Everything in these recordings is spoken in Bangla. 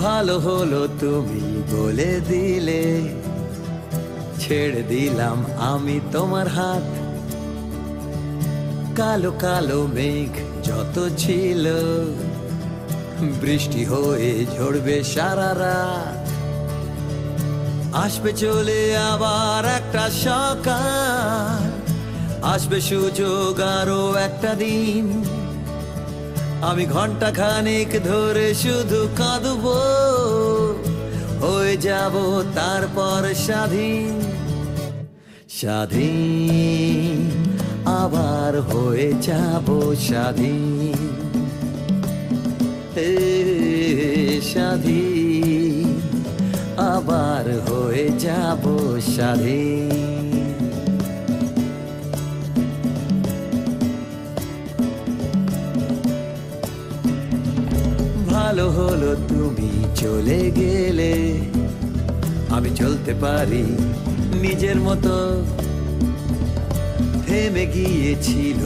ভালো হলো তুমি বলে দিলে, ছেড়ে দিলাম আমি তোমার হাত। কালো কালো মেঘ যত ছিল, বৃষ্টি হয়ে ঝরবে সারা রাত। আসবে চলে আবার একটা সকাল, আসবে সুযোগ আরো একটা দিন। আমি ঘন্টা খানিক ধরে শুধু কাঁদবো, হয়ে যাব তারপর স্বাধীন। স্বাধীন, আবার হয়ে যাব স্বাধীন। স্বাধীন, আবার হয়ে যাব স্বাধীন। ভালো হলো তুমি চলে গেলে, আমি চলতে পারি নিজের মতো। থেমে গিয়েছিল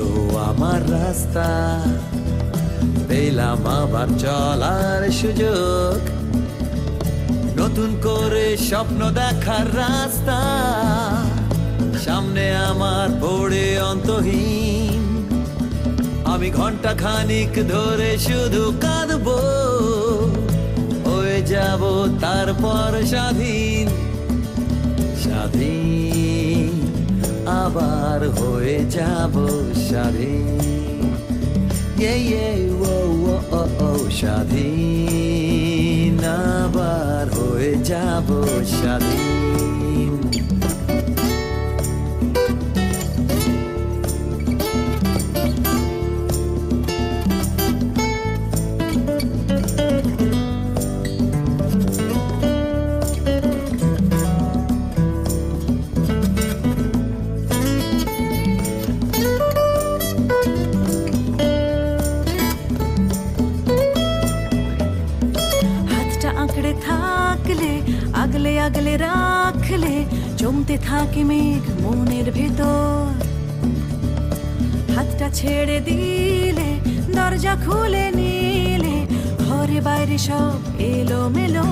আমার রাস্তা, পেলাম আবার চলার সুযোগ। নতুন করে স্বপ্ন দেখার রাস্তা, সামনে আমার পড়ে অন্তহীন। আমি ঘন্টা খানিক ধরে শুধু কাঁদবো, হয়ে যাব তারপর স্বাধীন। স্বাধীন, আবার হয়ে যাব স্বাধীন। স্বাধীন, আবার হয়ে যাব স্বাধীন। আঁকড়ে থাকলে আগলে আগলে রাখলে, জমতে থাকে মেঘ মনের ভেতর। হাতটা ছেড়ে দিলে দরজা খুলে নিলে, ঘরে বাইরে সব এলোমেলো।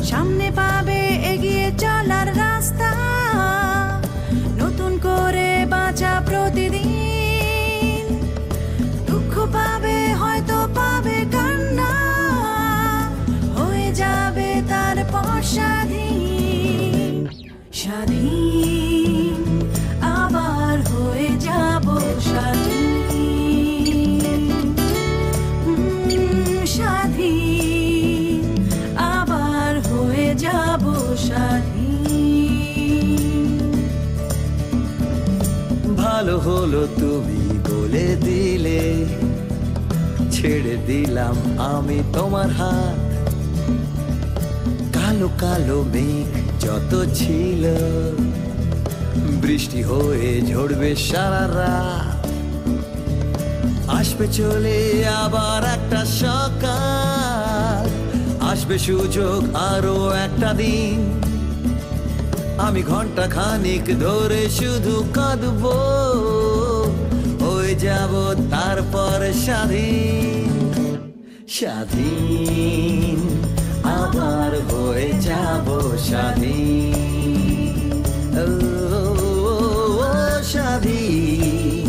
সামনে পাবে এগিয়ে চলার রাস্তা, নতুন করে বাঁচা প্রতিদিন। দুঃখ পাবে হয়তো পাবে কান্না, যাবে তারপর স্বাধীন। স্বাধীন, আবার হয়ে যাব স্বাধীন। স্বাধীন, আবার হয়ে যাব স্বাধীন। ভালো হলো তুমি বলে দিলে, ছেড়ে দিলাম আমি তোমার হাত। কালো কালো মেঘ যত ছিল, বৃষ্টি হয়ে ঝরবে সারা রাত। আসবে চলে আবার একটা সকাল, আসবে সুযোগ আরো একটা দিন। আমি ঘন্টা খানিক ধরে শুধু কাঁদবো, হয়ে যাব তারপর স্বাধীন। স্বাধীন, আবার হয়ে যাব স্বাধীন। স্বাধীন,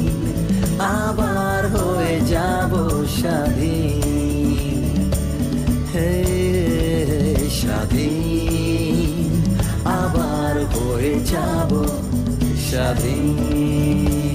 আবার হয়ে যাব স্বাধীন। স্বাধীন, আবার হয়ে যাব স্বাধীন।